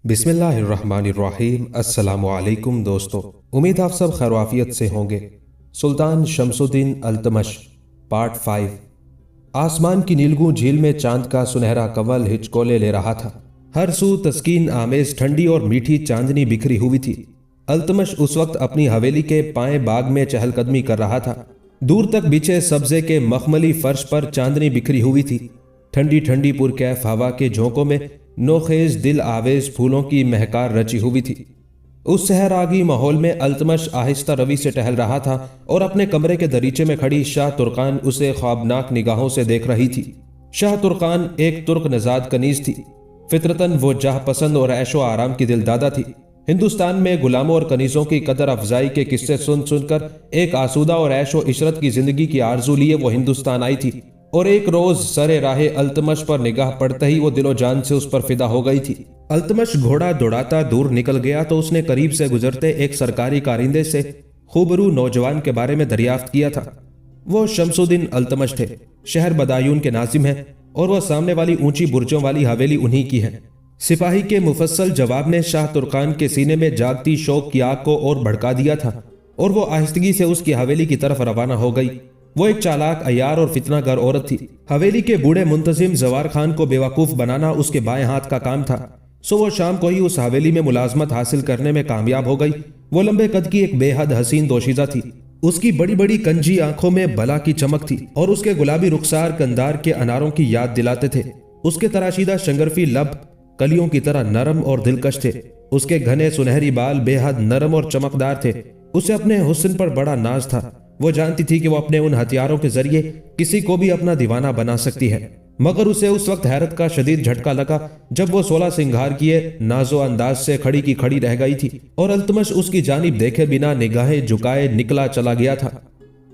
बिस्मिल्लाहिर्रहमानिर्रहीम। अस्सलामुअलैकुम दोस्तों, उम्मीद आप सब खैरवाफियत से होंगे। सुल्तान शमसुद्दीन अल्तमश पार्ट 5। आसमान की नीलगू झील में चांद का सुनहरा कमल हिचकोले ले रहा था। हर सू तस्कीन आमेज ठंडी और मीठी चांदनी बिखरी हुई थी। अल्तमश उस वक्त अपनी हवेली के पाए बाग में चहलकदमी कर रहा था। दूर तक बिछे सब्जे के मखमली फर्श पर चांदनी बिखरी हुई थी। ठंडी ठंडी पुरकैफ हवा के झोंकों में नोखेज दिल आवेज फूलों की महकार रची हुई थी। उस सहरागी माहौल में अल्तमश आहिस्ता रवि से टहल रहा था और अपने कमरे के दरीचे में खड़ी शाह तुर्कान उसे ख्वाबनाक निगाहों से देख रही थी। शाह तुर्कान एक तुर्क नजाद कनीज थी। फितरतन वो जाह पसंद और ऐशो आराम की दिलदादा थी। हिंदुस्तान में गुलामों और कनीजों की कदर अफजाई के किस्से सुन सुनकर एक आसूदा और ऐशो इशरत की जिंदगी की आरजू लिए वो हिंदुस्तान आई थी। और एक रोज सरे राहे अल्तमश पर निगाह पड़ते ही वो दिलो जान से उस पर फिदा हो गई थी। अल्तमश घोड़ा दौड़ाता दूर निकल गया तो उसने करीब से गुजरते एक सरकारी कारिंदे से खूबरू नौजवान के बारे में दरियाफ्त किया था। वो शमसुद्दीन अल्तमश थे। शहर बदायून के नाजिम हैं और वह सामने वाली ऊंची बुर्जों वाली हवेली उन्हीं की है। सिपाही के मुफस्सल जवाब ने शाह तुर्कान के सीने में जागती शौक की आग को और भड़का दिया था और वो आहिस्तगी से उसकी हवेली की तरफ रवाना हो गई। वो एक चालाक, अयार और फितनागर औरत थी। हवेली के बूढ़े मुंतजिम जवार खान को बेवकूफ बनाना उसके बाएं हाथ का काम था। सो वो शाम को ही उस हवेली में मुलाजमत हासिल करने में कामयाब हो गई। वो लंबे कद की एक बेहद हसीन दोशीजा थी। उसकी बड़ी बड़ी कंजी आंखों में बला की चमक थी और उसके गुलाबी रुखसार कंधार के अनारों की याद दिलाते थे। उसके तराशीदा शंगरफी लब कलियों की तरह नरम और दिलकश थे। उसके घने सुनहरी बाल बेहद नरम और चमकदार थे। उसे अपने हुस्न पर बड़ा नाज था। वो जानती थी कि वो अपने उन हथियारों के जरिए किसी को भी अपना दीवाना बना सकती है। मगर उसे उस वक्त हैरत का शदीद झटका लगा जब वो 16 सिंगार किए नाजो अंदाज से खड़ी की खड़ी रह गई थी और अल्तमश उसकी जानिब देखे बिना निगाहें झुकाए निकला चला गया था।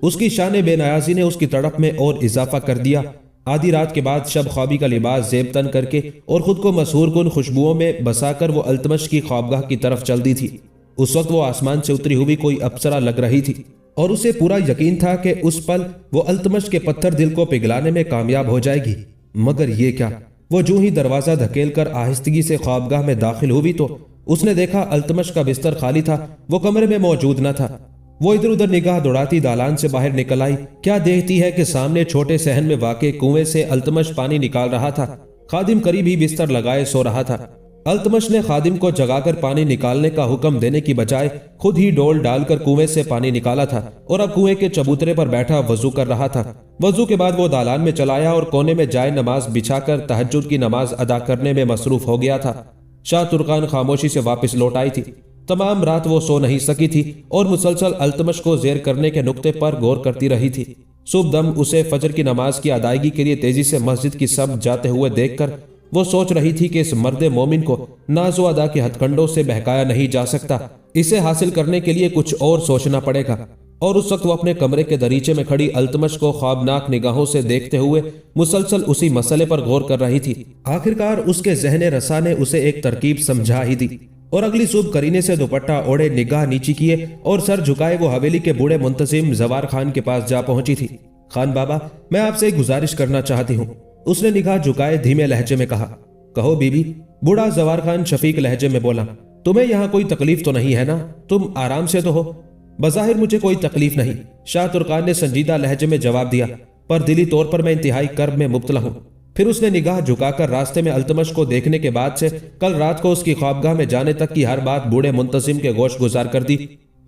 उसकी शान बेनयाजी ने उसकी तड़प में और इजाफा कर दिया। आधी रात के बाद शब ख्वाबी का लिबास जेब तन करके और खुद को मशहूर कुन खुशबुओं में बसाकर वो अल्तमश की ख्वाबगाह की तरफ चल दी थी। उस वक्त वो आसमान से उतरी हुई कोई अप्सरा लग रही थी और उसे पूरा यकीन था कि उस पल वो अल्तमश के पत्थर दिल को पिघलाने में कामयाब हो जाएगी। मगर ये क्या, वो जो ही दरवाजा धकेल कर आहिस्तगी से ख्वाबगाह में दाखिल हुई तो उसने देखा अल्तमश का बिस्तर खाली था। वो कमरे में मौजूद न था। वो इधर उधर निगाह दौड़ाती दालान से बाहर निकल आई। क्या देखती है कि सामने छोटे सहन में वाक़े कुएं से अल्तमश पानी निकाल रहा था। खादिम करीब ही बिस्तर लगाए सो रहा था। अल्तमश ने खादिम को जगाकर पानी निकालने का हुक्म देने की बजाय खुद ही डोल डालकर कुएं से पानी निकाला था और अब कुएं के चबूतरे पर बैठा वजू कर रहा था। वजू के बाद वो दालान में चला आया और कोने में जाए नमाज बिछाकर तहज्जुद की नमाज अदा करने में मसरूफ हो गया था। शाह तुर्कान खामोशी से वापस लौट आई थी। तमाम रात वो सो नहीं सकी थी और मुसलसल अल्तमश को जेर करने के नुक्ते पर गौर करती रही थी। सुबह दम उसे फजर की नमाज की अदायगी के लिए तेजी से मस्जिद की सब जाते हुए देखकर वो सोच रही थी कि इस मर्द मोमिन को नाज़ो अदा के हथकंडों से बहकाया नहीं जा सकता। इसे हासिल करने के लिए कुछ और सोचना पड़ेगा। और उस वक्त वो अपने कमरे के दरीचे में खड़ी अल्तमश को ख्वाबनाक निगाहों से देखते हुए मुसलसल उसी मसले पर गौर कर रही थी। आखिरकार उसके ज़हन रसा ने उसे एक तरकीब समझा ही दी और अगली सुबह करीने से दुपट्टा ओढ़े निगाह नीची किए और सर झुकाए वो हवेली के बूढ़े मुंतजिम जवार खान के पास जा पहुंची थी। खान बाबा, मैं आपसे एक गुजारिश करना चाहती हूँ, उसने निगाह झुकाए धीमे लहजे में कहा। कहो बीबी, बूढ़ा जवार खान शफीक लहजे में बोला। तुम्हें यहाँ कोई तकलीफ तो नहीं है ना? तुम आराम से तो हो? बज़ाहिर मुझे कोई तकलीफ नहीं, शाह तुर्कान ने संजीदा लहजे में जवाब दिया, पर दिली तौर पर मैं इंतहाई कर्ब में मुब्तला हूँ। फिर उसने निगाह झुकाकर रास्ते में अल्तमश को देखने के बाद से कल रात को उसकी ख्वाबगाह में जाने तक की हर बात बूढ़े मुंतजिम के गोश गुजार कर दी।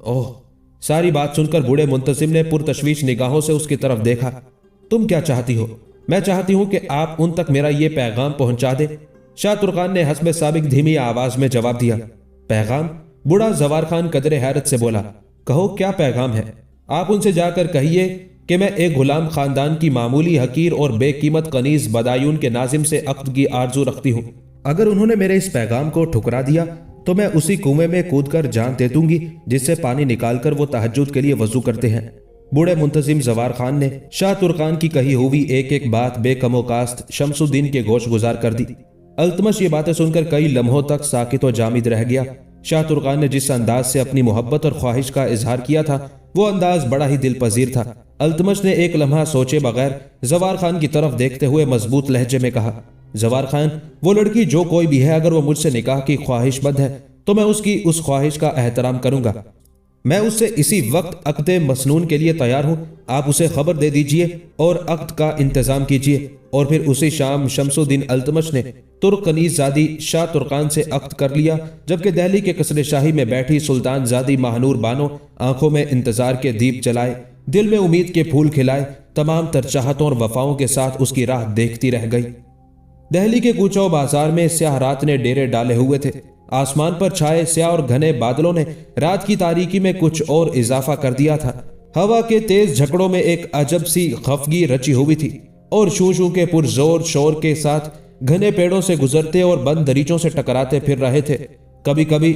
ओह! सारी बात सुनकर बूढ़े मुंतजिम ने पुरतशवीश निगाहों से उसकी तरफ देखा। तुम क्या चाहती हो? मैं चाहती हूं कि आप उन तक मेरा ये पैगाम पहुंचा दें। शाह तुर्कान ने हस्ब साबिक धीमी आवाज में जवाब दिया। पैगाम? बूढ़ा जवार खान कदरे हैरत से बोला। कहो, क्या पैगाम है? आप उनसे जाकर कहिए कि मैं एक गुलाम खानदान की मामूली हकीर और बेकीमत कनीज बदायून के नाजिम से अक्द की आरजू रखती हूँ। अगर उन्होंने मेरे इस पैगाम को ठुकरा दिया तो मैं उसी कुएं में कूदकर जान दे दूंगी जिससे पानी निकालकर वो तहज्जुद के लिए वजू करते हैं। बूढ़े मुंतजिम जवार खान ने शाह तुर्कान की कही हुई एक एक बात बेकमोकास्त शमसुद्दीन के गोश गुजार कर दी। अल्तमश ये बातें सुनकर कई लम्हों तक साकित व जामिद रह गया। शाह तुर्कान ने जिस अंदाज से अपनी मोहब्बत और ख्वाहिश का इजहार किया था वो अंदाज बड़ा ही दिल पजीर था। अल्तमश ने एक लम्हा सोचे बगैर जवार खान की तरफ देखते हुए मजबूत लहजे में कहा, जवार खान, वो लड़की जो कोई भी है, अगर वो मुझसे निकाह की ख्वाहिशमंद है तो मैं उसकी उस ख्वाहिश का एहतराम करूंगा। मैं उससे इसी वक्त अक़्द मसनून के लिए तैयार हूँ। आप उसे खबर दे दीजिए और अक़्द का इंतजाम कीजिए। और फिर उसी शाम शमसुद्दीन अल्तमश ने तुर्क कनीज़ ज़ादी शाह तुर्कान से अक़्द कर लिया, जबकि दिल्ली के कसरे शाही में बैठी सुल्तान ज़ादी महानूर बानो आंखों में इंतजार के दीप जलाए, दिल में उम्मीद के फूल खिलाए, तमाम तर चाहतों और वफाओं के साथ उसकी राह देखती रह गई। दिल्ली के कूचो बाजार में स्याह रात ने डेरे डाले हुए थे। आसमान पर छाए स्याह और घने बादलों ने रात की तारीकी में कुछ और इजाफा कर दिया था। हवा के तेज झकड़ों में एक अजब सी खफगी रची हुई थी और शू शू के पुरजोर शोर के साथ घने पेड़ों से गुजरते और बंद दरीचों से टकराते फिर रहे थे। कभी कभी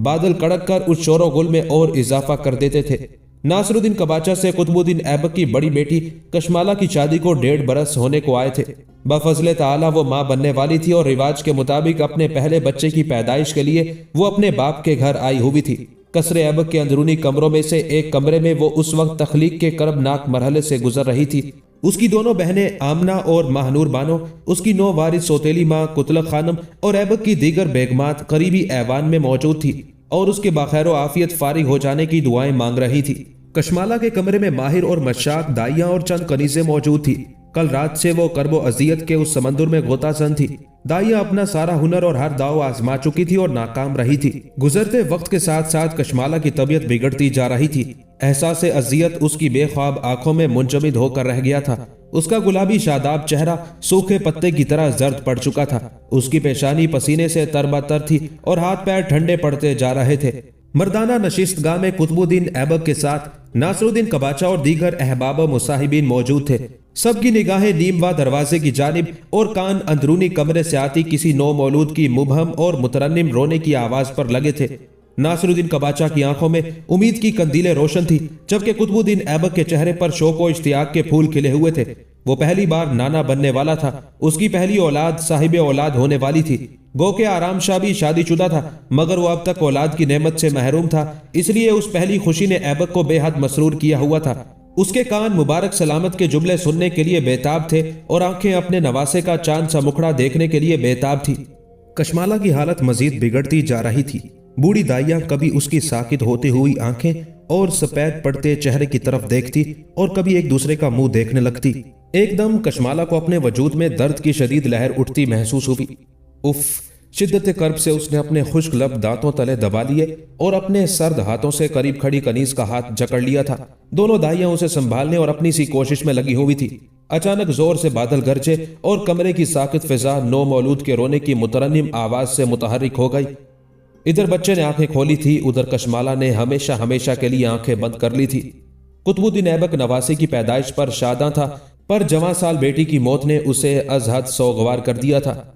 बादल कड़क कर उस शोरो गुल में और इजाफा कर देते थे। नासरुद्दीन कबाचा से कुतुबुद्दीन ऐबक की बड़ी बेटी कशमाला की शादी को 1.5 बरस होने को आए थे। बफजले ताला वो माँ बनने वाली थी और रिवाज के मुताबिक अपने पहले बच्चे की पैदाइश के लिए वो अपने बाप के घर आई हुई थी। कसरे ऐबक के अंदरूनी कमरों में से एक कमरे में वो उस वक्त तखलीक के करबनाक मरहले से गुजर रही थी। उसकी दोनों बहनें आमना और महानूर बानो, उसकी 9 वारिस सौतेली माँ कुतलक खानम और ऐबक की दीगर बेगमात करीबी ऐवान में मौजूद थी और उसके बाखैर आफियत फारिग हो जाने की दुआएं मांग रही थी। कशमाला के कमरे में माहिर और मशाक दाइयां और चंद कनीजें मौजूद थी। कल रात से वो करबो अजियत के उस समंदर में गोताजन थी। दाइयां अपना सारा हुनर और हर दाव आजमा चुकी थी और नाकाम रही थी। गुजरते वक्त के साथ साथ कशमाला की तबीयत बिगड़ती जा रही थी। एहसास अजियत उसकी बेख्वाब आंखों में मुंजमिद होकर रह गया था। उसका गुलाबी शादाब चेहरा सूखे पत्ते की तरह जर्द पड़ चुका था। उसकी पेशानी पसीने से तरबतर थी और हाथ पैर ठंडे पड़ते जा रहे थे। मर्दाना नशिस्तगाह में कुतुबुद्दीन ऐबक के साथ नासरुद्दीन कबाचा और दीगर अहबाब मुसाहिबीन मौजूद थे। सबकी निगाहें नीमवा दरवाजे की जानिब और कान अंदरूनी कमरे से आती किसी नौ मौलूद की मुबहम और मुतरन्निम रोने की आवाज पर लगे थे। नासरुद्दीन कबाचा की आंखों में उम्मीद की कंदीलें रोशन थी, जबकि कुतुबुद्दीन ऐबक के चेहरे पर शौक और इश्तियाक के फूल खिले हुए थे। वो पहली बार नाना बनने वाला था। उसकी पहली औलाद साहिब औलाद होने वाली थी। गो के आराम शाह भी शादीशुदा था, मगर वो अब तक औलाद की नेमत से महरूम था। इसलिए उस पहली खुशी ने ऐबक को बेहद मसरूर किया हुआ था। उसके कान मुबारक सलामत के जुमले सुनने के लिए बेताब थे और आंखें अपने नवासे का चांद सा मुखड़ा देखने के लिए बेताब थी। कशमाला की हालत मजीद बिगड़ती जा रही थी। बूढ़ी दाइयां कभी उसकी साकित होती हुई आंखें और सफेद पड़ते चेहरे की तरफ देखती और कभी एक दूसरे का मुंह देखने लगती। एकदम कशमाला को अपने वजूद में दर्द की शदीद लहर उठती महसूस हुई। उफ! शिद्दत कर्ब से उसने अपने खुश्क लब दांतों तले दबा लिए और अपने सर्द हाथों से करीब खड़ी कनीज का हाथ जकड़ लिया था। दोनों दाइयां उसे संभालने और अपनी सी कोशिश में लगी हुई थी। अचानक जोर से बादल गरजे और कमरे की साकित फिजा नौ मौलूद के रोने की मुतरन्निम आवाज से मुतहर्रिक हो गई। इधर बच्चे ने आंखें खोली थी, उधर कशमाला ने हमेशा हमेशा के लिए आंखें बंद कर ली थी। कुतुबुद्दीन ऐबक नवासे की पैदाइश पर शादा था, पर जवां साल बेटी की मौत ने उसे अजहद सोगवार कर दिया था।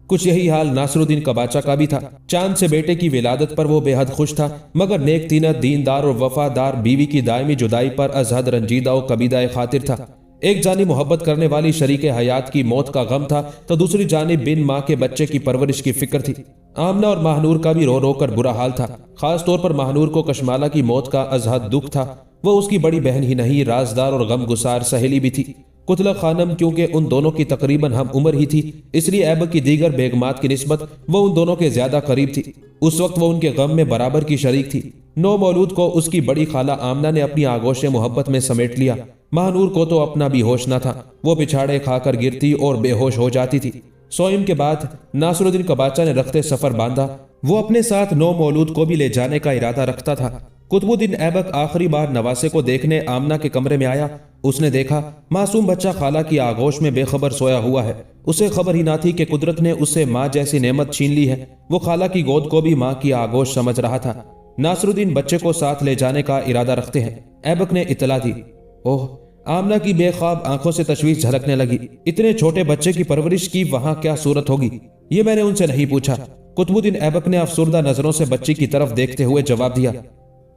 कुछ यही हाल नासरुद्दीन कबाचा का भी था। चांद से बेटे की विलादत पर वो बेहद खुश था, मगर नेक तीनत, दीनदार और वफादार बीवी की दायमी जुदाई पर अजहद रंजीदा और कबीदा खातिर था। एक जानिब मोहब्बत करने वाली शरीक हयात की मौत का गम था, तो दूसरी जानिब बिन माँ के बच्चे की परवरिश की फिक्र थी। आमना और महानूर का भी रो रो कर बुरा हाल था। खास तौर पर महानूर को कशमाला की मौत का अजहद दुख था। वो उसकी बड़ी बहन ही नहीं, राजदार और गम गुसार सहेली भी थी। कुतलक खानम क्योंकि उन दोनों की तकरीबन हम उम्र ही थी, इसलिए ऐबक की दीगर बेगमात की निस्बत वो उन दोनों के ज्यादा करीब थी। उस वक्त वो उनके गम में बराबर की शरीक थी। नौ मौलूद को उसकी बड़ी खाला आमना ने अपनी आगोश मोहब्बत में समेट लिया। महानूर को तो अपना भी होश न था। वो पिछाड़े खाकर गिरती और बेहोश हो जाती थी। सोइम के बाद नासरुद्दीन कबाचा ने रखते सफर बांधा। वो अपने साथ नौ मौलूद को भी ले जाने का इरादा रखता था। कुतुबुद्दीन ऐबक आखिरी बार नवासे को देखने आमना के कमरे में आया। उसने देखा मासूम बच्चा खाला की आगोश में बेखबर सोया हुआ है। उसे खबर ही ना थी कि कुदरत ने उससे माँ जैसी नेमत छीन ली है। वो खाला की गोद को भी माँ की आगोश समझ रहा था। नासरुद्दीन बच्चे को साथ ले जाने का इरादा रखते हैं। ऐबक ने इतला दी। ओह! आमना की बेख्वाब आंखों से तशवीश झलकने लगी। इतने छोटे बच्चे की परवरिश की वहां क्या सूरत होगी, ये मैंने उनसे नहीं पूछा। कुतुबुद्दीन ऐबक ने अफसुर्दा नजरों से बच्ची की तरफ देखते हुए जवाब दिया।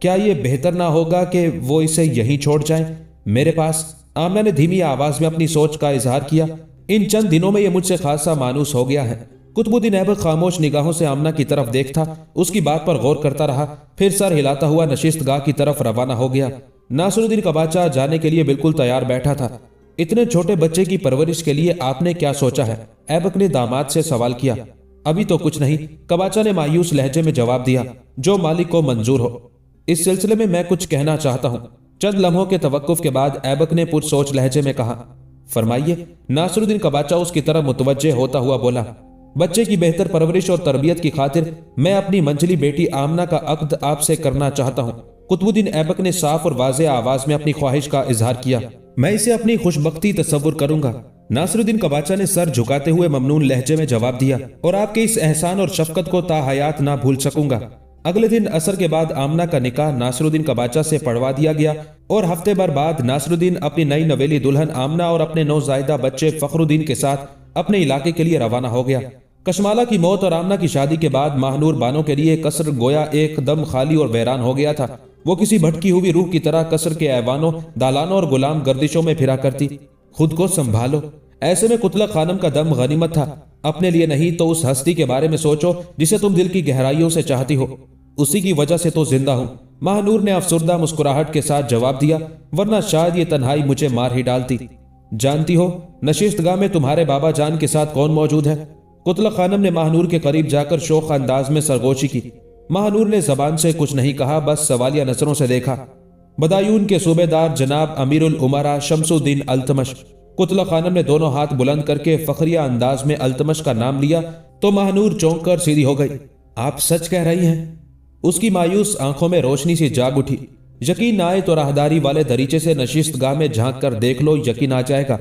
क्या ये बेहतर ना होगा कि वो इसे यहीं छोड़ जाएं, मेरे पास? आमना ने धीमी आवाज में अपनी सोच का इजहार किया। इन चंद दिनों में ये मुझसे खासा मानूस हो गया है। कुतुबुद्दीन ऐबक खामोश निगाहों से आमना की तरफ देखता, उसकी बात पर गौर करता रहा, फिर सर हिलाता हुआ नशिस्तगाह की तरफ रवाना हो गया। नासरुद्दीन कबाचा जाने के लिए बिल्कुल तैयार बैठा था। इतने छोटे बच्चे की परवरिश के लिए आपने क्या सोचा है? ऐबक ने दामाद से सवाल किया। अभी तो कुछ नहीं, कबाचा ने मायूस लहजे में जवाब दिया। जो मालिक को मंजूर हो। इस सिलसिले में मैं कुछ कहना चाहता हूँ। चंद लम्हों के तवक्कुफ के बाद ऐबक ने पुरसोच लहजे में कहा, फरमाइए। नासरुद्दीन कबाचा उसकी तरफ मुतवज्जे होता हुआ बोला, बच्चे की बेहतर परवरिश और तरबियत की खातिर मैं अपनी मंजली बेटी आमना का अक्द आपसे करना चाहता हूँ। कुतुबुद्दीन ऐबक ने साफ और वाज़ेह आवाज में अपनी ख्वाहिश का इजहार किया। मैं इसे अपनी खुशबख्ती तस्वुर करूंगा। नासरुद्दीन कबाचा ने सर झुकाते हुए ममनून लहजे में जवाब दिया, और आपके इस एहसान और शफकत को ताहयात ना भूल सकूंगा। अगले दिन असर के बाद आमना का निकाह नासरुद्दीन कबाचा से पढ़वा दिया गया और हफ्ते भर बाद नासरुद्दीन अपनी नई नवेली दुल्हन आमना और अपने नौजायदा बच्चे फखरुद्दीन के साथ अपने इलाके के लिए रवाना हो गया। कशमाला की मौत और आमना की शादी के बाद महानूर बानों के लिए कसर गोया एकदम खाली और वैरान हो गया था। वो किसी भटकी हुई रूह की तरह कसर के ऐवानों, दालानों और गुलाम गर्दिशों में फिरा करती। खुद को संभालो। ऐसे में कुतलक खानम का दम गनीमत था। अपने लिए नहीं तो उस हस्ती के बारे में सोचो जिसे तुम दिल की गहराइयों से चाहती हो। उसी की वजह से तो जिंदा हूं। महानूर ने अफसुर्दा मुस्कुराहट के साथ जवाब दिया, वरना शायद ये तन्हाई मुझे मार ही डालती। जानती हो नशिस्तगाह में तुम्हारे बाबा जान के साथ कौन मौजूद है? कुतलक खानम ने महानूर के करीब जाकर शोख अंदाज में सरगोशी की। महानूर ने जबान से कुछ नहीं कहा, बस सवालिया नजरों से देखा। बदायून के सूबेदार जनाब अमीरुल उमरा शमसुद्दीन अल्तमश। कुतलक खानम ने दोनों हाथ बुलंद करके फखरिया अंदाज में अल्तमश का नाम लिया तो महानूर चौंक कर सीधी हो गई। आप सच कह रही हैं? उसकी मायूस आंखों में रोशनी सी जाग उठी। यकीन ना आए तो राहदारी वाले दरीचे से नशिस्तगाह में झांक कर देख लो, यकीन आ जाएगा।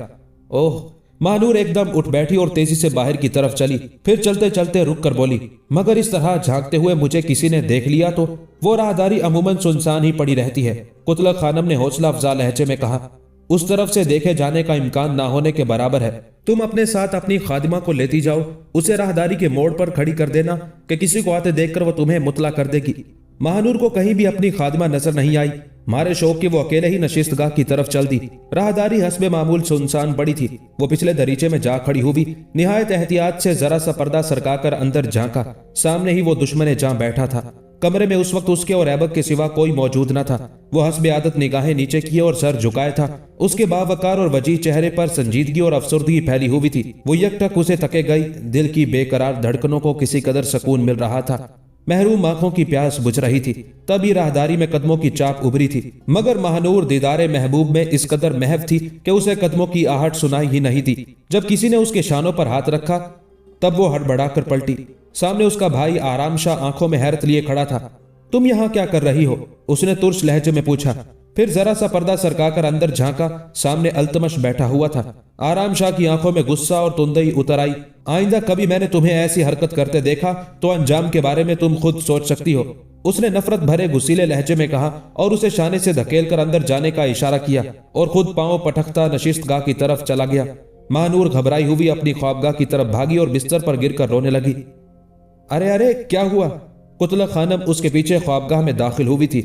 ओह। महानूर एकदम उठ बैठी और तेजी से बाहर की तरफ चली। फिर चलते चलते रुक कर बोली, मगर इस तरह झांकते हुए मुझे किसी ने देख लिया तो? वो राहदारी अमूमन सुनसान ही पड़ी रहती है। कुतलक खानम ने हौसला अफजा लहजे में कहा, उस तरफ से देखे जाने का इम्कान ना होने के बराबर है। तुम अपने साथ अपनी खादिमा को लेती जाओ, उसे राहदारी के मोड़ पर खड़ी कर देना कि किसी को आते देखकर वो तुम्हें मुतला कर देगी। महानूर को कहीं भी अपनी खादिमा नजर नहीं आई। मारे शौक के वो अकेले ही नशिस्तगाह की तरफ चल दी। राहदारी हस्बे मामूल सुनसान पड़ी थी। वो पिछले दरीचे में जा खड़ी हुई, निहायत एहतियात से जरा सा पर्दा सरकाकर अंदर झांका। सामने ही वो दुश्मन जहां बैठा था। कमरे में उस वक्त उसके और ऐबक के सिवा कोई मौजूद न था। वो हस्बे आदत निगाहें नीचे किए और सर झुकाए था। उसके बावकार और वजीह चेहरे पर संजीदगी और अफसुर्दगी फैली हुई थी। वो यकटक उसे तके गई। दिल की बेकरार धड़कनों को किसी कदर सुकून मिल रहा था। महरूम आंखों की प्यास बुझ रही थी। तभी राहदारी में कदमों की चाप उभरी थी, मगर महानूर दीदारे महबूब में इस कदर महव थी कि उसे कदमों की आहट सुनाई ही नहीं दी। जब किसी ने उसके शानों पर हाथ रखा तब वो हड़बड़ाकर पलटी। सामने उसका भाई आराम शाह आंखों में हैरत लिए खड़ा था। तुम यहाँ क्या कर रही हो? उसने तुर्श लहजे में पूछा। फिर जरा सा पर्दा सरकाकर अंदर झांका। सामने अल्तमश बैठा हुआ था। आराम शाह की आंखों में गुस्सा और तुंदई उतर आई। आइंदा कभी मैंने तुम्हें ऐसी हरकत करते देखा तो अंजाम के बारे में तुम खुद सोच सकती हो, उसने नफरत भरे गुस्सीले लहजे में कहा और उसे शाने से धकेल कर अंदर जाने का इशारा किया और खुद पांव पटकता नशिस्तगाह की तरफ चला गया। महानूर घबराई हुई अपनी ख्वाबगाह की तरफ भागी और बिस्तर पर गिरकर रोने लगी। अरे अरे क्या हुआ? कुतलक खानम उसके पीछे ख्वाबगाह में दाखिल हुई थी।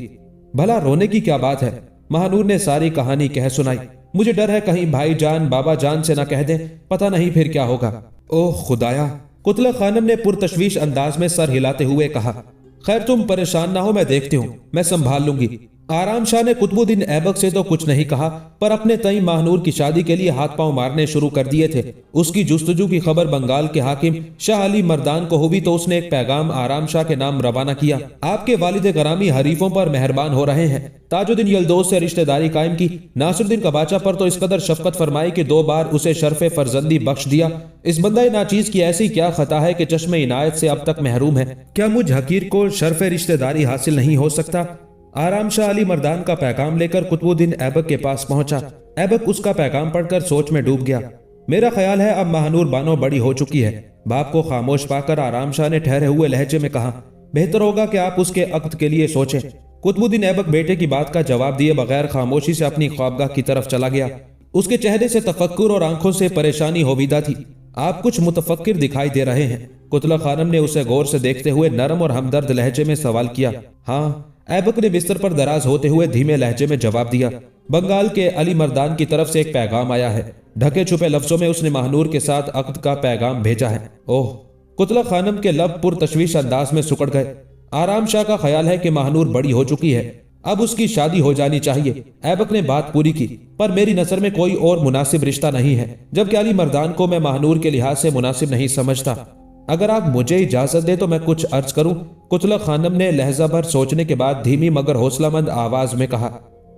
भला रोने की क्या बात है? महानूर ने सारी कहानी कह सुनाई। मुझे डर है कहीं भाई जान बाबा जान से ना कह दें, पता नहीं फिर क्या होगा। ओह खुदाया, कुतलक खानम ने पुरतशवीश अंदाज में सर हिलाते हुए कहा। खैर तुम परेशान ना हो, मैं देखती हूँ, मैं संभाल लूंगी। आराम शाह ने कुतुबुद्दीन ऐबक से तो कुछ नहीं कहा, पर अपने तई महानूर की शादी के लिए हाथ पांव मारने शुरू कर दिए थे। उसकी जुस्तजू की खबर बंगाल के हाकिम शाह अली मर्दान को हुई तो उसने एक पैगाम आराम शाह के नाम रवाना किया। आपके वालिद गरामी हरीफों पर मेहरबान हो रहे हैं। ताजुद्दीन यल्दौज से रिश्तेदारी कायम की। नासरुद्दीन कबाचा पर तो इस कदर शफकत फरमाई कि 2 बार उसे शर्फे फर्जंदी बख्श दिया। इस बंदा नाचीज की ऐसी क्या खता है कि चश्मे इनायत से अब तक महरूम है? क्या मुझ हकीर को शर्फे रिश्तेदारी हासिल नहीं हो सकता? आराम शाह अली मर्दान का पैगाम लेकर कुतुबुद्दीन ऐबक के पास पहुंचा। ऐबक उसका पैगाम पढ़कर सोच में डूब गया। मेरा ख्याल है अब महानूर बानो बड़ी हो चुकी है। बाप को खामोश पाकर आराम शाह ने ठहरे हुए लहजे में कहा, बेहतर होगा कि आप उसके अक्द के लिए सोचें। कुतुबुद्दीन ऐबक बेटे की बात का जवाब दिए बगैर खामोशी से अपनी ख्वाबगाह की तरफ चला गया। उसके चेहरे से तफक्कुर और आंखों से परेशानी होविदा थी। आप कुछ मुतफक्किर दिखाई दे रहे हैं। कुतलक खानम ने उसे गौर से देखते हुए नरम और हमदर्द लहजे में सवाल किया। हाँ, ऐबक ने बिस्तर पर दराज होते हुए धीमे लहजे में जवाब दिया। बंगाल के अली मर्दान की तरफ से एक पैगाम आया है। ढके छुपे लफ्जों में उसने महानूर के साथ अक्द का पैगाम भेजा है। ओह, कुतलक खानम के लब पुरतशवीश अंदाज में सुकड़ गए। आराम शाह का ख्याल है कि महानूर बड़ी हो चुकी है। अब उसकी शादी हो जानी चाहिए। ऐबक ने बात पूरी की, पर मेरी नजर में कोई और मुनासिब रिश्ता नहीं है, जबकि अली मर्दान को मैं महानूर के लिहाज से मुनासिब नहीं समझता। अगर आप मुझे इजाजत दे तो मैं कुछ अर्ज करूं। कुतला खानम ने लहजा भर सोचने के बाद धीमी मगर हौसलामंद आवाज में कहा।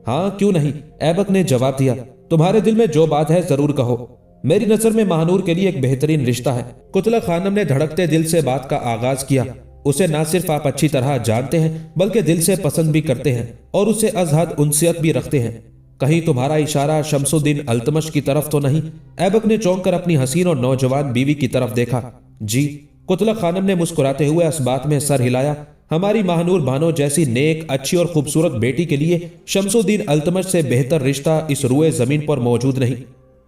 हाँ क्यों नहीं, ऐबक ने जवाब दिया। तुम्हारे दिल में जो बात है जरूर कहो। मेरी नजर में महानूर के लिए एक बेहतरीन रिश्ता है। कुतला खानम ने धड़कते दिल से बात का आगाज किया। उसे ना सिर्फ आप अच्छी तरह जानते हैं बल्कि दिल से पसंद भी करते हैं और उससे अजहद उनसियत भी रखते हैं। कहीं तुम्हारा इशारा शमसुद्दीन अल्तमश की तरफ तो नहीं? ऐबक ने चौंक कर अपनी हसीन और नौजवान बीवी की तरफ देखा। जी, कुतला खानम ने मुस्कुराते हुए इस बात में सर हिलाया। हमारी महानूर बानो जैसी नेक, अच्छी और खूबसूरत बेटी के लिए शमसुद्दीन अल्तमश से बेहतर रिश्ता इस रुए जमीन पर मौजूद नहीं।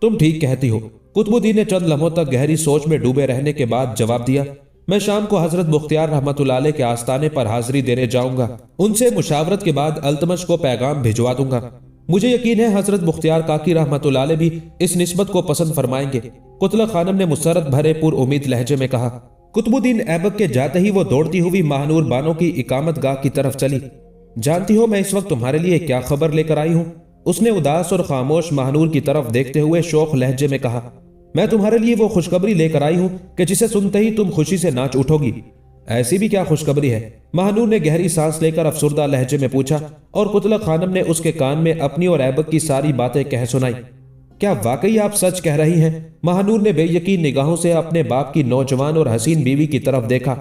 तुम ठीक कहती हो। कुतुबुद्दीन ने चंद लम्हों तक गहरी सोच में डूबे रहने के बाद जवाब दिया। मैं शाम को हजरत मुख्तियार रहमतुल्लाह अलैह के आस्थाने पर हाजिरी देने जाऊंगा। उनसे मुशावरत के बाद अल्तमश को पैगाम भिजवा दूंगा। मुझे यकीन है हजरत मुख्तियार काकी रहमतुल्लाह अलैह भी इस निस्बत को पसंद फरमाएंगे। कुतला खानम ने मुसरत भरे पुर उम्मीद लहजे में कहा। कुतुबुद्दीन ऐबक के जाते ही वो दौड़ती हुई महानूर बानो की इकामत गाह की तरफ चली। जानती हो मैं इस वक्त तुम्हारे लिए क्या खबर लेकर आई हूं? उसने उदास और खामोश महानूर की तरफ देखते हुए शौक लहजे में कहा। मैं तुम्हारे लिए वो खुशखबरी लेकर आई हूं कि जिसे सुनते ही तुम खुशी से नाच उठोगी। ऐसी भी क्या खुशखबरी है? महानूर ने गहरी सांस लेकर अफसुर्दा लहजे में पूछा और कुतला खानम ने उसके कान में अपनी और ऐबक की सारी बातें कह सुनाई। क्या वाकई आप सच कह रही हैं? महानूर ने बेयकीन निगाहों से अपने बाप की नौजवान और हसीन बीवी की तरफ देखा।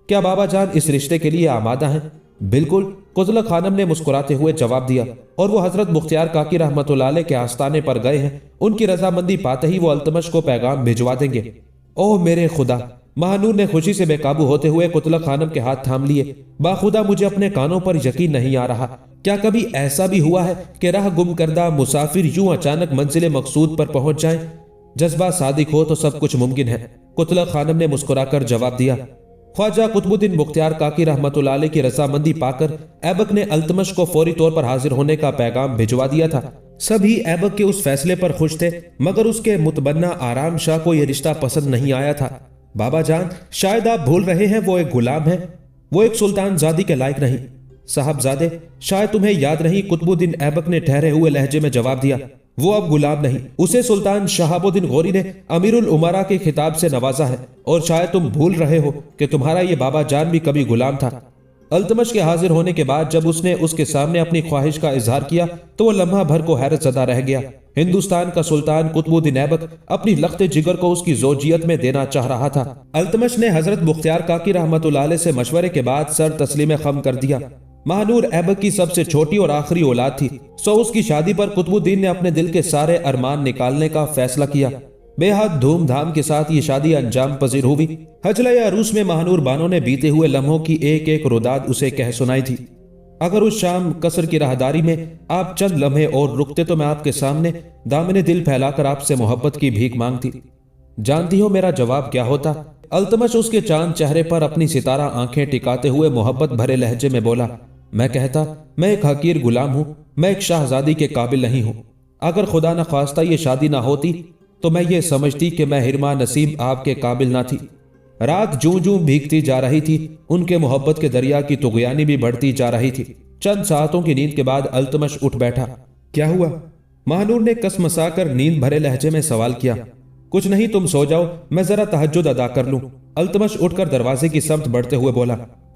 क्या बाबा जान इस रिश्ते के लिए आमादा हैं? बिल्कुल, कुतला खानम ने मुस्कुराते हुए जवाब दिया। और वो हजरत मुख्तियार काकी रहमतुल्लाह अलैह के आस्थाने पर गए हैं। उनकी रजामंदी पाते ही वो अल्तमश को पैगाम भिजवा देंगे। ओह मेरे खुदा! महानूर ने खुशी से बेकाबू होते हुए कुतला खानम के हाथ थाम लिए। बाखुदा मुझे अपने कानों पर यकीन नहीं आ रहा। क्या कभी ऐसा भी हुआ है कि राह गुम करदा मुसाफिर यूं अचानक मंजिल मकसूद पर पहुंच जाएं? जज्बा सादिक हो तो सब कुछ मुमकिन है। कुतला खानम ने मुस्कुराकर जवाब दिया। ख्वाजा कुतुबुद्दीन मुख्तियार काकी रहमतुल्लाह अलैह की रजामंदी पाकर ऐबक ने अल्तमश को फौरी तौर पर हाजिर होने का पैगाम भिजवा दिया था। सभी ऐबक के उस फैसले पर खुश थे, मगर उसके मुतबन्ना आराम शाह को यह रिश्ता पसंद नहीं आया था। बाबा जान, शायद आप भूल रहे हैं वो एक गुलाम है, वो एक सुल्तान जादी के लायक नहीं। साहबजादे, शायद तुम्हें याद नहीं, कुतुबुद्दीन ऐबक ने ठहरे हुए लहजे में जवाब दिया। वो अब गुलाम नहीं, उसे सुल्तान शहाबुद्दीन गौरी ने अमीरुल उमरा के खिताब से नवाजा है। और शायद तुम भूल रहे हो कि तुम्हारा ये बाबा जान भी कभी गुलाम था। अल्तमश के हाजिर होने के बाद जब उसने उसके सामने अपनी ख्वाहिश का इजहार किया तो वो लम्हा भर को हैरत ज़दा रह गया। हिंदुस्तान का सुल्तान कुतुबुद्दीन ऐबक अपनी लख्ते जिगर को उसकी जोजियत में देना चाह रहा था। अल्तमश ने हजरत मुख्तियार काकी रहमतुल्लाह अलैह से मशवरे के बाद सर तस्लीम खम कर दिया। महानूर ऐबक की सबसे छोटी और आखिरी औलाद थी, सो उसकी शादी पर कुतुबुद्दीन ने अपने दिल के सारे अरमान निकालने का फैसला किया। बेहद धूमधाम के साथ ये शादी अंजाम पजीर हुई। हजला अरूस में महानूर बानो ने बीते हुए लम्हों की एक एक रुदाद उसे कह सुनाई थी। अगर उस शाम कसर की राहदारी में आप चंद लम्हे और रुकते तो मैं आपके सामने दामने दिल फैलाकर आपसे मोहब्बत की भीख मांगती। जानती हो मेरा जवाब क्या होता? अल्तमश उसके चांद चेहरे पर अपनी सितारा आंखें टिकाते हुए मोहब्बत भरे लहजे में बोला। मैं कहता, मैं एक हकीर गुलाम हूं, मैं एक शाहजादी के काबिल नहीं हूं। अगर खुदा न खास्ता ये शादी ना होती तो मैं ये समझती कि मैं हिरमा नसीब आपके काबिल ना थी। रात जूं जूं भीगती जा रही थी, उनके मोहब्बत के दरिया की तुगयानी भी बढ़ती जा रही थी। चंद सातों की नींद के बाद अल्तमश उठ बैठा। क्या हुआ? महानूर ने कसमसा कर नींद भरे लहजे में सवाल किया। कुछ नहीं, तुम सो जाओ, मैं जरा तहज्जुद अदा कर लूं। अल्तमश उठकर दरवाजे की समत बढ़ते हुए बोला।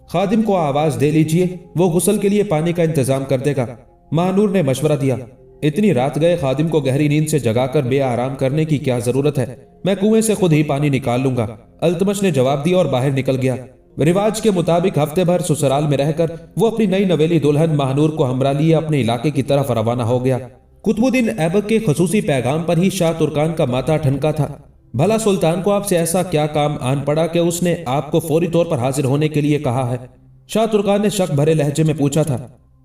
खादिम को आवाज दे लीजिए, वो गुस्ल के लिए पानी का इंतजाम कर देगा। महानूर ने मशवरा दिया। इतनी रात गए खादिम को गहरी नींद से जगाकर बेआराम करने की क्या जरूरत है? मैं कुएं से खुद ही पानी निकाल लूंगा। अल्तमश ने जवाब दिया और बाहर निकल गया। रिवाज के मुताबिक हफ्ते भर ससुराल में रहकर वो अपनी नई नवेली दुल्हन महानूर को हमरा लिए अपने इलाके की तरफ रवाना हो गया। कुतुबुद्दीन ऐबक के खसूसी पैगाम पर ही शाह तुर्कान का माथा ठनका था। भला सुल्तान को आपसे ऐसा क्या काम आन पड़ा कि उसने आपको फौरी तौर पर हाजिर होने के लिए कहा है? शाह तुर्कान ने शक भरे लहजे में पूछा था।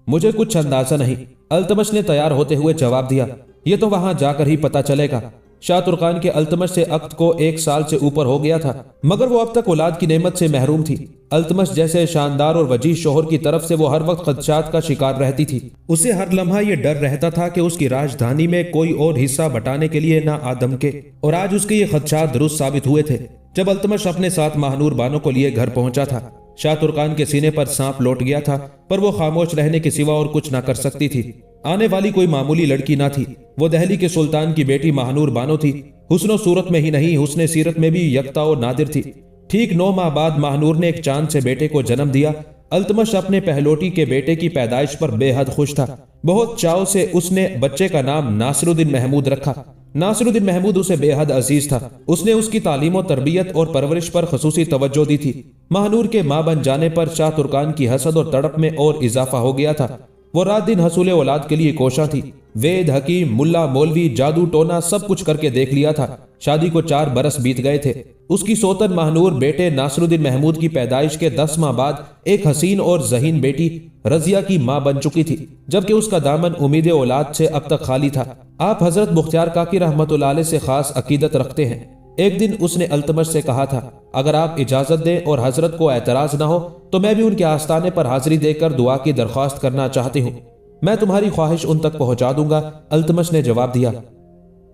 मुझे कुछ अंदाजा नहीं, अल्तमश ने तैयार होते हुए जवाब दिया। ये तो वहां जाकर ही पता चलेगा। शाह तुर्कान के अल्तमश से अक्द को 1 साल से ऊपर हो गया था, मगर वो अब तक औलाद की नेमत से महरूम थी। अल्तमश जैसे शानदार और वजीह शोहर की तरफ से वो हर वक्त खदशात का शिकार रहती थी। उसे हर लम्हा ये डर रहता था कि उसकी राजधानी में कोई और हिस्सा बटाने के लिए ना आदम के। और आज उसके ये खदशात दुरुस्त साबित हुए थे जब अल्तमश अपने साथ महानूर बानो को लिए घर पहुंचा था। शाह तुर्कान के सीने पर सांप लौट गया था, पर वो खामोश रहने के सिवा और कुछ ना कर सकती थी। आने वाली कोई मामूली लड़की ना थी, वो दिल्ली के सुल्तान की बेटी महानूर बानो थी। हुस्न सूरत में ही नहीं, हुस्न सीरत में भी यकता और नादिर थी। ठीक 9 माह बाद महानूर ने एक चांद से बेटे को जन्म दिया। अल्तमश अपने पहलोटी के बेटे की पैदाइश पर बेहद खुश था। बहुत चाव से उसने बच्चे का नाम नासिरुद्दीन महमूद रखा। नासिरुद्दीन महमूद उसे बेहद अजीज था। उसने उसकी तालीम और तरबियत और परवरिश पर खसूसी तवज्जो दी थी। महानूर के मां बन जाने पर शाह तुर्कान की हसद और तड़प में और इजाफा हो गया था। वो रात दिन हसूल औलाद के लिए कोशा थी। वेद, हकीम, मुल्ला, मौलवी, जादू टोना सब कुछ करके देख लिया था। शादी को 4 बरस बीत गए थे। उसकी सोतन महानूर बेटे नासिरुद्दीन महमूद की पैदाइश के 10 माह बाद एक हसीन और जहीन बेटी रजिया की मां बन चुकी थी, जबकि उसका दामन उम्मीद औलाद से अब तक खाली था। आप हजरत मुख्तियार काकी रहमतुल्लाह अलैह से खास अकीदत रखते हैं। एक दिन उसने अल्तमश से कहा था, अगर आप इजाजत दें और हजरत को एतराज ना हो तो मैं भी उनके आस्थाने पर हाजिरी देकर दुआ की दरख्वास्त करना चाहती हूँ। मैं तुम्हारी ख्वाहिश उन तक पहुंचा दूंगा। अल्तमश ने जवाब दिया,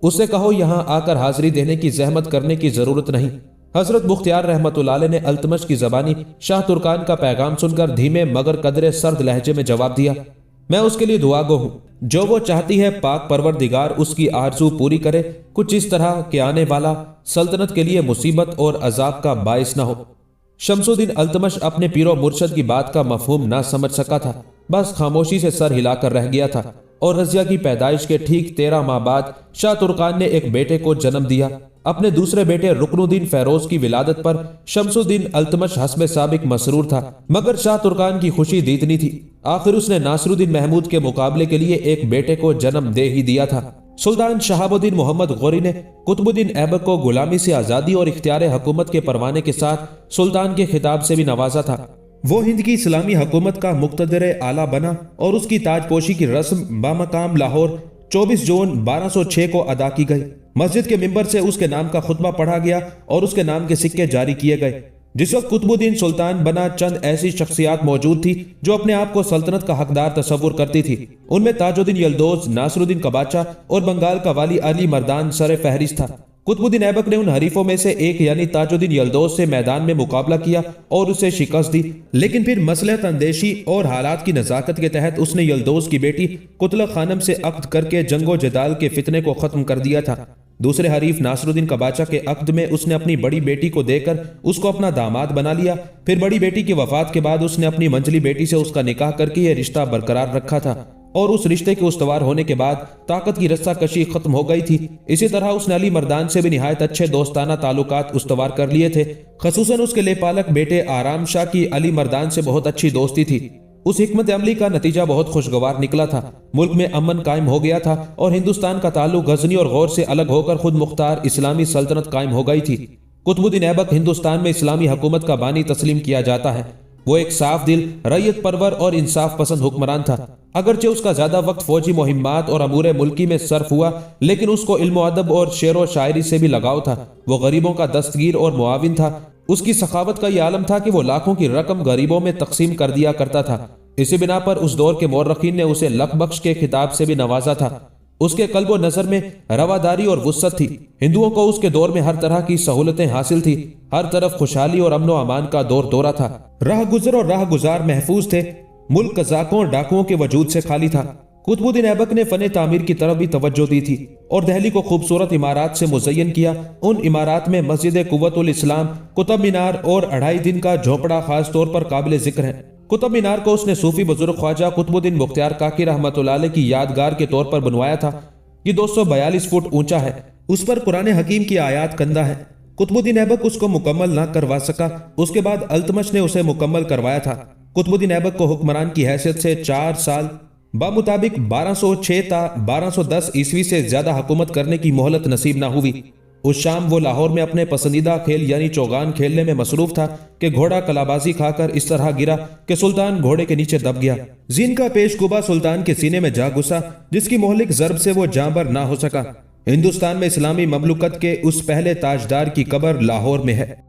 उससे कहो यहाँ आकर हाजिरी देने की जहमत करने की जरूरत नहीं। हजरत मुख्तियार रहमतुल्लाह अलैह ने अल्तमश की जबानी शाह तुर्कान का पैगाम सुनकर धीमे मगर कदरे सर्द लहजे में जवाब दिया, मैं उसके लिए दुआ गो हूँ। जो वो चाहती है पाक परवरदिगार उसकी आरज़ू पूरी करे। कुछ इस तरह के आने वाला सल्तनत के लिए मुसीबत और अजाब का बाइस न हो। शमसुद्दीन अल्तमश अपने पीरो मुर्शद की बात का मफहूम ना समझ सका था, बस खामोशी से सर हिलाकर रह गया था। और रजिया की पैदाइश के ठीक 13 माह बाद शाह तुर्कान ने एक बेटे को जन्म दिया। अपने दूसरे बेटे रुकनुद्दीन फेरोज की विलादत पर शमसुद्दीन अल्तमश हस्बे साबिक मसरूर था, मगर शाह तुर्कान की खुशी दीदनी थी। आखिर उसने नासिरुद्दीन महमूद के मुकाबले के लिए एक बेटे को जन्म दे ही दिया था। सुल्तान शहाबुद्दीन मोहम्मद गौरी ने कुतुबुद्दीन ऐबक को गुलामी से आज़ादी और इख्तियार हुकूमत के परवाने के साथ सुल्तान के खिताब से भी नवाजा था। वो हिंद की इस्लामी हुकूमत का मुक्तदर आला बना और उसकी ताजपोशी की रस्म बामकाम लाहौर 24 जून 1206 को अदा की गई। मस्जिद के मिंबर से उसके नाम का खुतबा पढ़ा गया और उसके नाम के सिक्के जारी किए गए। जिस वक्त कुतुबुद्दीन सुल्तान बना, चंद ऐसी शख्सियात मौजूद थी जो अपने आप को सल्तनत का हकदार तस्वुर करती थी। उनमें ताजुद्दीन यल्दौज, नासिरुद्दीन कबाचा और बंगाल का वाली अली मर्दान सर फहरिस्त था। कुतुबुद्दीन ऐबक ने उन हरीफों में से एक यानी ताजुद्दीन यल्दौज से मैदान में मुकाबला किया और उसे शिकस्त दी, लेकिन फिर मसलहत अंदेशी और हालात की नजाकत के तहत उसने यल्दौज की बेटी कुतलक खानम से अक्द करके जंगो जदाल के फितने को खत्म कर दिया था। दूसरे हरीफ नासिरुद्दीन कबाचा के अक्द में उसने अपनी बड़ी बेटी को देकर उसको अपना दामाद बना लिया। फिर बड़ी बेटी की वफात के बाद उसने अपनी मंझली बेटी से उसका निकाह करके यह रिश्ता बरकरार रखा था और उस रिश्ते के उस्तवार होने के बाद ताकत की रस्सा कशी खत्म हो गई थी। इसी तरह उसने अली मर्दान से भी निहायत अच्छे दोस्ताना ताल्लुकात उस्तवार कर लिए थे। खसूसन उसके लेपालक बेटे आराम शाह की अली मर्दान से बहुत अच्छी दोस्ती थी। उस हिकमत अमली का नतीजा बहुत खुशगवार निकला था। मुल्क में अमन कायम हो गया था और हिंदुस्तान का ताल्लुक गजनी और गौर से अलग होकर खुद मुख्तार इस्लामी सल्तनत कायम हो गई थी। कुतुबुद्दीन ऐबक हिंदुस्तान में इस्लामी हुकूमत का बानी तस्लीम किया जाता है। वो एक साफ दिल, रैयत परवर और इंसाफ पसंद हुक्मरान था। अगरचे उसका ज्यादा वक्त फौजी मुहिम्मात और अमूर मुल्की में सर्फ हुआ, लेकिन उसको इल्म अदब और शेर व शायरी से भी लगाव था। वो गरीबों का दस्तगीर और मुआविन था। उसकी सखावत का यह आलम था कि वो लाखों की रकम गरीबों में तकसीम कर दिया करता था। इसी बिना पर उस दौर के मौरखीन ने उसे लक बख्श के खिताब से भी नवाजा था। उसके कल्बो नजर में रवादारी और वुस्सत थी। हिंदुओं को उसके दौर में हर तरह की सहूलतें हासिल थी। हर तरफ खुशहाली और अमनो अमान का दौर दौरा था। राह गुजर और राह गुजार महफूज थे। मुल्क कज़ाकों और डाकुओं के वजूद से खाली था। कुतुबुद्दीन ऐबक ने फने तामीर की तरफ भी तवज्जो दी थी और दहली को खूबसूरत इमारात से मुज़य्यन किया। उन इमारात में मस्जिद कुव्वतुल इस्लाम, कुतुब मीनार और 2.5 दिन का झोपड़ा खास तौर पर काबिल जिक्र है। कुतुब मीनार को उसने सूफी बुजुर्ग ख्वाजा कुतुबुद्दीन मुख्तियार काकी रहमतुल्लाह अलैह की यादगार के तौर पर बनवाया था। ये 242 फुट ऊंचा है। उस पर कुरान हकीम की आयात कंदा है। कुतुबुद्दीन ऐबक उसको मुकम्मल ना करवा सका। उसके बाद अल्तमश ने उसे मुकम्मल करवाया था। कुतुबुद्दीन ऐबक को हुक्मरान की हैसियत से 4 साल बामुताबिक 1206 ता 1210 ईस्वी से ज्यादा हुकूमत करने की मोहलत नसीब ना हुई। उस शाम वो लाहौर में अपने पसंदीदा खेल यानी चौगान खेलने में मसरूफ था कि घोड़ा कलाबाजी खाकर इस तरह गिरा कि सुल्तान घोड़े के नीचे दब गया। जीन का पेशगुबा सुल्तान के सीने में जा घुसा, जिसकी मोहलिक जरब से वो जांबर ना हो सका। हिंदुस्तान में इस्लामी ममलुकत के उस पहले ताजदार की कब्र लाहौर में है।